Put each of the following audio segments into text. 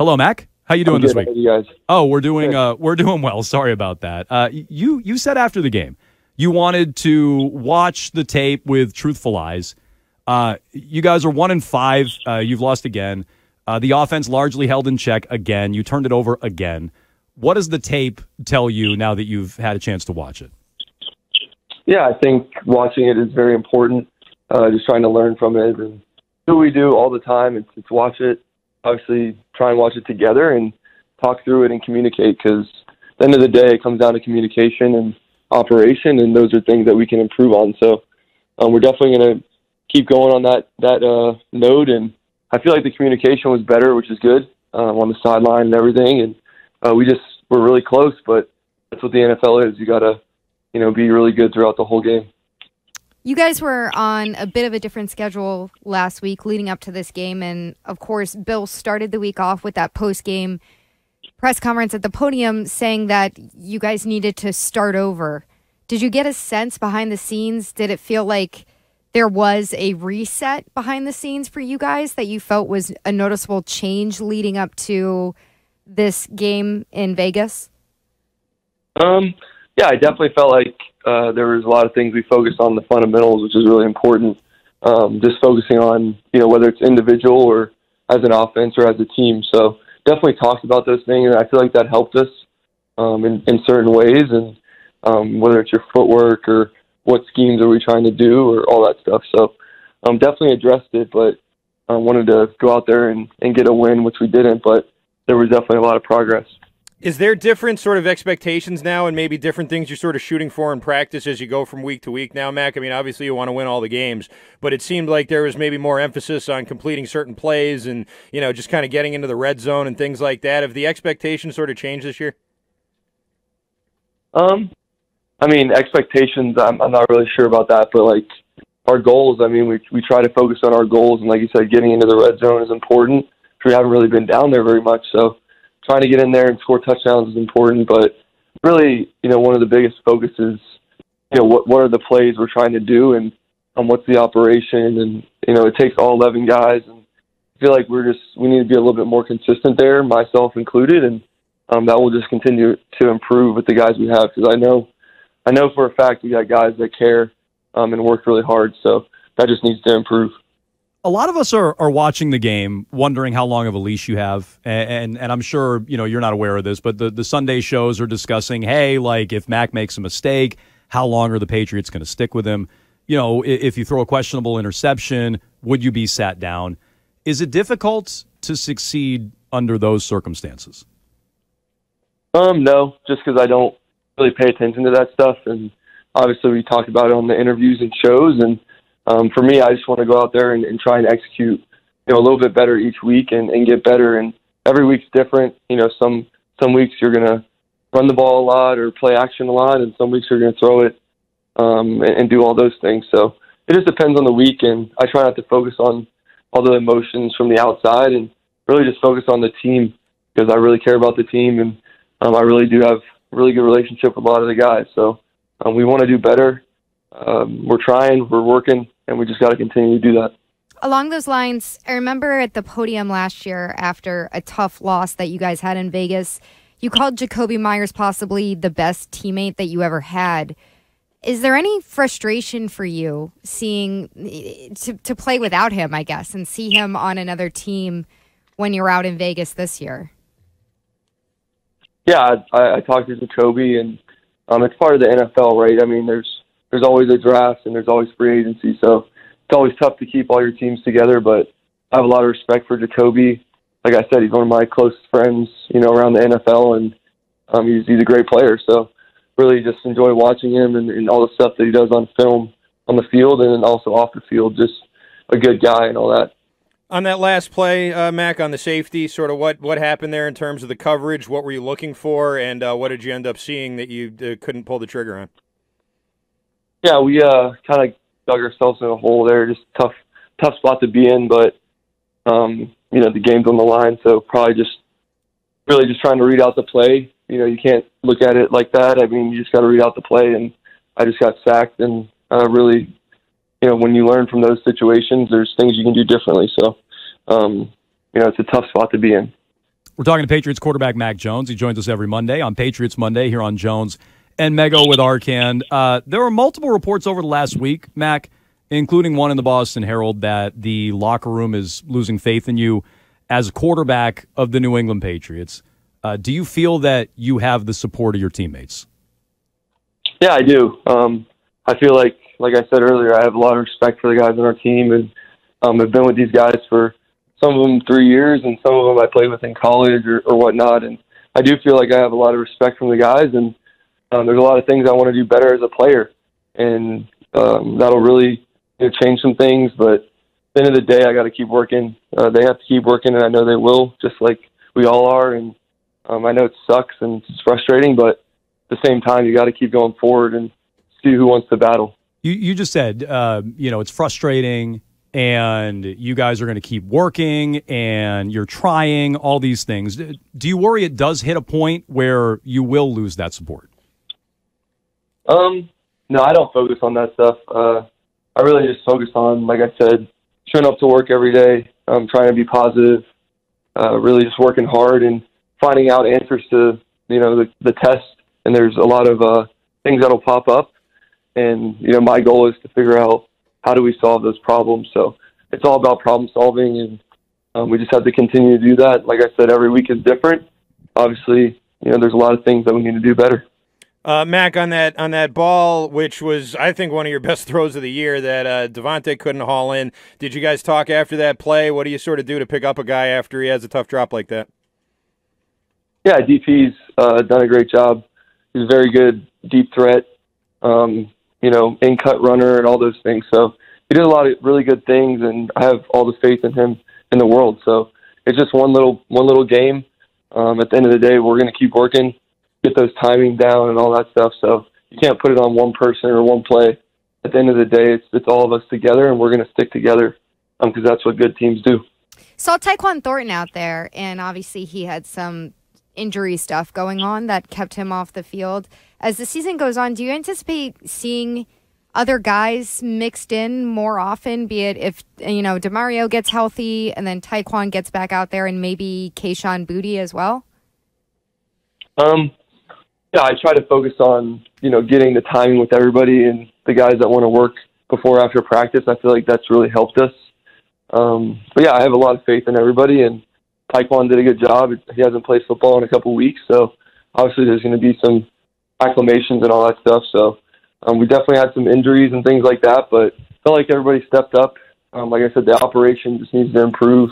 Hello, Mac. How you doing this week? How are you guys? Oh, we're doing well. Sorry about that. You said after the game you wanted to watch the tape with truthful eyes. You guys are 1-5. You've lost again. The offense largely held in check again. You turned it over again. What does the tape tell you now that you've had a chance to watch it? Yeah, I think watching it is very important. Just trying to learn from it, and what we do all the time is watch it. Obviously, try and watch it together and talk through it and communicate, because at the end of the day, it comes down to communication and operation, and those are things that we can improve on. So we're definitely going to keep going on that node, and I feel like the communication was better, which is good, on the sideline and everything, and we're really close, but that's what the NFL is. You got to be really good throughout the whole game. You guys were on a bit of a different schedule last week leading up to this game, and of course, Bill started the week off with that post-game press conference at the podium saying that you guys needed to start over. Did you get a sense behind the scenes? Did it feel like there was a reset behind the scenes for you guys that you felt was a noticeable change leading up to this game in Vegas? Yeah, I definitely felt like there was a lot of things we focused on, the fundamentals, which is really important. Just focusing on, whether it's individual or as an offense or as a team. So definitely talked about those things, and I feel like that helped us in certain ways. And whether it's your footwork or what schemes are we trying to do or all that stuff. So definitely addressed it, but wanted to go out there and get a win, which we didn't. But there was definitely a lot of progress. Is there different sort of expectations now and maybe different things you're sort of shooting for in practice as you go from week to week now, Mac? I mean, obviously you want to win all the games, but it seemed like there was maybe more emphasis on completing certain plays and, just kind of getting into the red zone and things like that. Have the expectations sort of changed this year? I mean, expectations, I'm not really sure about that, but like our goals, I mean, we try to focus on our goals, and like you said, getting into the red zone is important. We haven't really been down there very much, so trying to get in there and score touchdowns is important, but really, one of the biggest focuses, what are the plays we're trying to do and what's the operation, and, it takes all 11 guys, and I feel like we need to be a little bit more consistent there, myself included, and that will just continue to improve with the guys we have, because I know for a fact we got guys that care and work really hard, so that just needs to improve. A lot of us are watching the game wondering how long of a leash you have, and I'm sure you're not aware of this, but the Sunday shows are discussing, hey, like if Mac makes a mistake, how long are the Patriots going to stick with him? If you throw a questionable interception, would you be sat down? Is it difficult to succeed under those circumstances? No, just because I don't really pay attention to that stuff, and obviously we talked about it on the interviews and shows, and for me, I just want to go out there and try and execute, a little bit better each week and get better. And every week's different. Some weeks you're going to run the ball a lot or play action a lot, and some weeks you're going to throw it and do all those things. So it just depends on the week, and I try not to focus on all the emotions from the outside and really just focus on the team, because I really care about the team, and I really do have a really good relationship with a lot of the guys. So we want to do better. We're trying, we're working, and we just got to continue to do that. Along those lines, I remember at the podium last year after a tough loss that you guys had in Vegas, you called Jakobi Meyers possibly the best teammate that you ever had. Is there any frustration for you seeing to play without him, I guess, and see him on another team when you're out in Vegas this year? Yeah, I talked to Jakobi, and it's part of the NFL, right? I mean, there's always a draft and there's always free agency, so it's always tough to keep all your teams together, but I have a lot of respect for Jakobi. Like I said, he's one of my closest friends, around the NFL, and he's a great player, so really just enjoy watching him and all the stuff that he does on film, on the field, and then also off the field, just a good guy and all that. On that last play, Mac, on the safety, sort of what happened there in terms of the coverage? What were you looking for, and what did you end up seeing that you couldn't pull the trigger on? Yeah, we kind of dug ourselves in a hole there. Just tough spot to be in, but the game's on the line, so probably just trying to read out the play. You can't look at it like that. I mean, you just got to read out the play, and I just got sacked, and really, when you learn from those situations, there's things you can do differently. So, it's a tough spot to be in. We're talking to Patriots quarterback Mac Jones. He joins us every Monday on Patriots Monday here on Jones and Mego with Arcand. There were multiple reports over the last week, Mac, including one in the Boston Herald, that the locker room is losing faith in you as quarterback of the New England Patriots. Do you feel that you have the support of your teammates? Yeah, I do. I feel like I said earlier, I have a lot of respect for the guys on our team, and I've been with these guys for some of them 3 years, and some of them I played with in college or whatnot. And I do feel like I have a lot of respect from the guys, and there's a lot of things I want to do better as a player, and that'll really change some things. But at the end of the day, I got to keep working. They have to keep working, and I know they will, just like we all are. And I know it sucks and it's frustrating, but at the same time, you got to keep going forward and see who wants to battle. You just said, it's frustrating, and you guys are going to keep working, and you're trying all these things. Do you worry it does hit a point where you will lose that support? No, I don't focus on that stuff. I really just focus on, like I said, showing up to work every day, trying to be positive, really just working hard and finding out answers to, the test. And there's a lot of things that'll pop up. And, my goal is to figure out how do we solve those problems. So it's all about problem solving, and we just have to continue to do that. Like I said, every week is different. Obviously, there's a lot of things that we need to do better. Mac, on that ball, which was, I think, one of your best throws of the year that Devontae couldn't haul in, did you guys talk after that play? What do you sort of do to pick up a guy after he has a tough drop like that? Yeah, DP's done a great job. He's a very good deep threat, in-cut runner and all those things. So he did a lot of really good things, and I have all the faith in him in the world. So it's just one little game. At the end of the day, we're going to keep working, get those timing down and all that stuff. So you can't put it on one person or one play. At the end of the day, it's all of us together, and we're going to stick together because that's what good teams do. Saw Tyquan Thornton out there, and obviously he had some injury stuff going on that kept him off the field. As the season goes on, do you anticipate seeing other guys mixed in more often, be it if, DeMario gets healthy and then Tyquan gets back out there and maybe Kayshon Boutte as well? Yeah, I try to focus on, getting the timing with everybody and the guys that want to work before or after practice. I feel like that's really helped us. But yeah, I have a lot of faith in everybody, and Tyquan did a good job. He hasn't played football in a couple weeks, so obviously there's going to be some acclimations and all that stuff. So we definitely had some injuries and things like that, but I felt like everybody stepped up. Like I said, the operation just needs to improve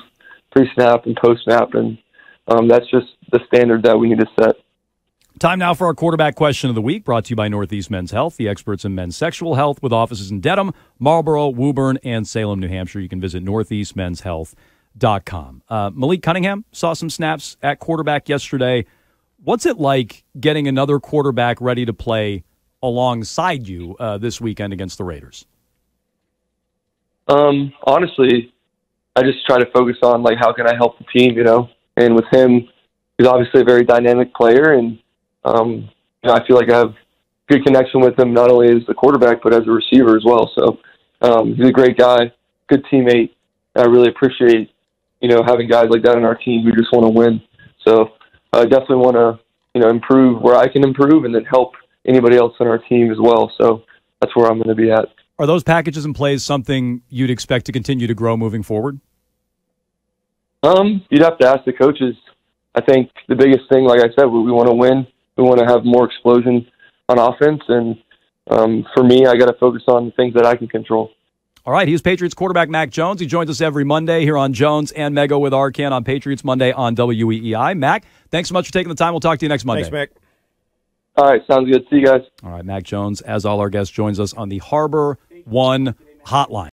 pre-snap and post-snap, and that's just the standard that we need to set. Time now for our quarterback question of the week, brought to you by Northeast Men's Health, the experts in men's sexual health, with offices in Dedham, Marlborough, Woburn, and Salem, New Hampshire. You can visit northeastmenshealth.com. Malik Cunningham saw some snaps at quarterback yesterday. What's it like getting another quarterback ready to play alongside you this weekend against the Raiders? Honestly, I just try to focus on, how can I help the team, And with him, he's obviously a very dynamic player, and I feel like I have good connection with him, not only as a quarterback, but as a receiver as well. So he's a great guy, good teammate. And I really appreciate, having guys like that on our team who just want to win. So I definitely want to, improve where I can improve and then help anybody else on our team as well. So that's where I'm going to be at. Are those packages and plays something you'd expect to continue to grow moving forward? You'd have to ask the coaches. I think the biggest thing, like I said, we want to win. We want to have more explosion on offense. And for me, I got to focus on the things that I can control. All right, he's Patriots quarterback Mac Jones. He joins us every Monday here on Jones and Mego with Arcand on Patriots Monday on WEEI. Mac, thanks so much for taking the time. We'll talk to you next Monday. Thanks, Mac. All right, sounds good. See you guys. All right, Mac Jones, as all our guests, joins us on the Harbor One Hotline.